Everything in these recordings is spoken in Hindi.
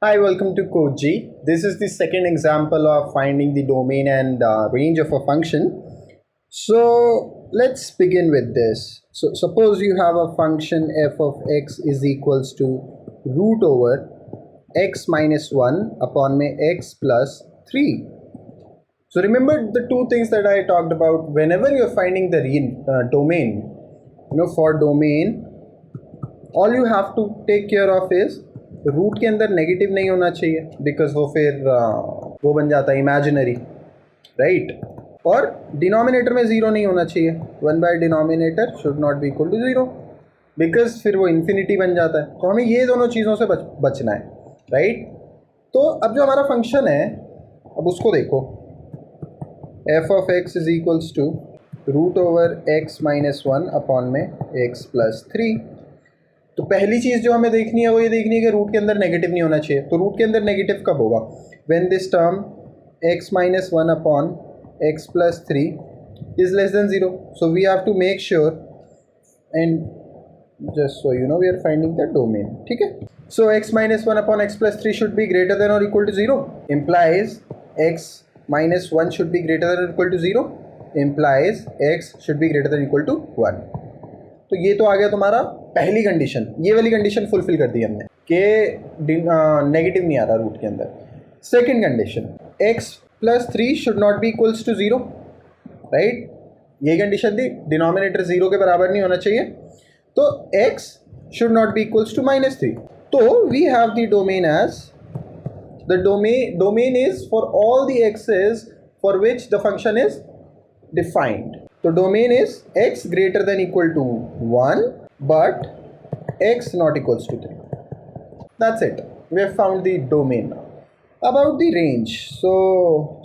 Hi, welcome to Code G. This is the second example of finding the domain and range of a function. So let's begin with this. So suppose you have a function f of x is equals to root over x minus 1 upon my x plus 3. So remember the two things that I talked about. Whenever you're finding the domain, for domain, all you have to take care of is root के अंदर नेगेटिव नहीं होना चाहिए बिकॉज वो फिर वो बन जाता है इमेजिनरी, राइट। और डिनोमिनेटर में ज़ीरो नहीं होना चाहिए, 1 by denominator should not be equal to zero because फिर वो इन्फिनिटी बन जाता है। तो हमें ये दोनों चीज़ों से बचना है, राइट। तो अब जो हमारा फंक्शन है, अब उसको देखो, f of x is equals to root over x minus 1 upon में एक्स प्लस 3। तो पहली चीज़ जो हमें देखनी है वो ये देखनी है कि रूट के अंदर नेगेटिव नहीं होना चाहिए। तो रूट के अंदर नेगेटिव कब होगा? When this term x minus 1 upon x plus 3 is less than 0। So we have to make sure and just so you know we are finding the domain, ठीक है। So x minus 1 upon x plus 3 should be greater than और equal to 0 implies x minus 1 should be greater than equal to 0 implies x should be greater than equal to 1। तो ये तो आ गया तुम्हारा पहली कंडीशन। ये वाली कंडीशन फुलफिल कर दी हमने कि नेगेटिव नहीं आ रहा रूट के अंदर। Second condition, x plus 3 should not be equals to 0, right. ये कंडीशन थी, डिनोमिनेटर 0 के बराबर नहीं होना चाहिए। तो x should not be equals to minus 3। तो we have the domain as the domain is for all the x's for which the function is defined. तो domain is x greater than equal to 1 but x not equals to 3. That's it. We have found the domain now. About the range. So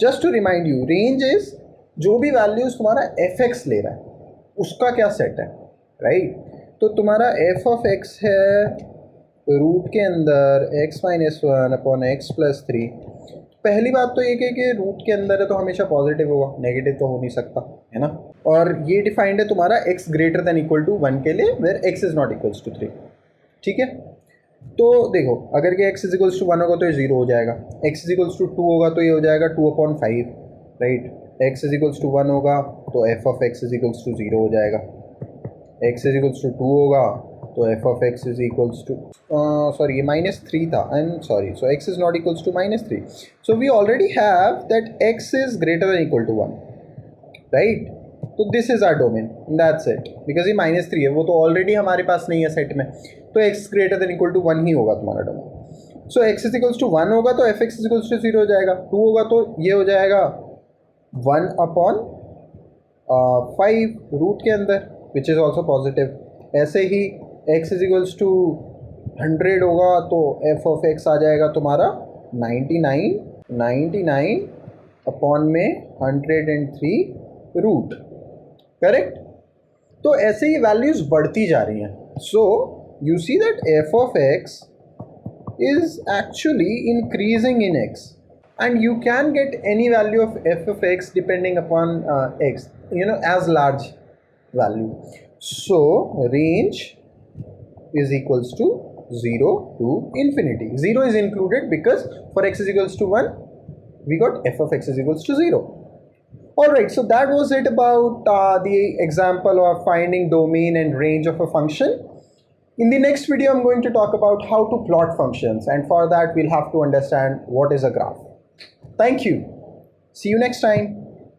just to remind you, range is जो भी वैल्यूज तुम्हारा fx ले रहा है उसका क्या सेट है, राइट। तो तुम्हारा f of x है रूट के अंदर x minus 1 upon x plus 3। पहली बात तो ये कि रूट के अंदर है तो हमेशा पॉजिटिव होगा, नेगेटिव तो हो नहीं सकता, है ना। और ये डिफाइंड है तुम्हारा x greater than equal to 1 के लिए, where x is not equals to 3, ठीक है। तो देखो, अगर कि x इज इक्वल्स टू 1 होगा तो ये 0 हो जाएगा, x इज इक्वल्स टू 2 होगा तो ये हो जाएगा 2 upon 5, right. x is equals to 1 होगा तो f of x is equals to 0 हो जाएगा, x इज इक्वल्स टू 2 होगा तो f of x is equals to sorry ये minus 3 था, I'm sorry, so x is not equals to minus 3. So we already have that x is greater than equal to 1, right? तो this is our domain, that's it, because ये minus 3 है, वो तो already हमारे पास नहीं है सेट में, तो x greater than equal to 1 ही होगा तुम्हारा domain. So x is equals to 1 होगा तो fx is equals to 0 हो जाएगा, 2 होगा तो ये हो जाएगा 1 upon 5 रूट के अंदर, which is also positive। ऐसे ही x इज इक्वल्स टू 100 होगा तो f ऑफ x आ जाएगा तुम्हारा 99 अपॉन में 103 रूट, करेक्ट। तो ऐसे ही वैल्यूज बढ़ती जा रही हैं। So you see that f of x is actually increasing in x and you can get any value of f of x depending upon x, as large value. So range is equals to 0 to infinity. 0 is included because for x is equals to 1 we got f of x is equals to 0. Alright, so that was it about the example of finding domain and range of a function. In the next video I'm going to talk about how to plot functions, and for that we'll have to understand what is a graph. Thank you. See you next time.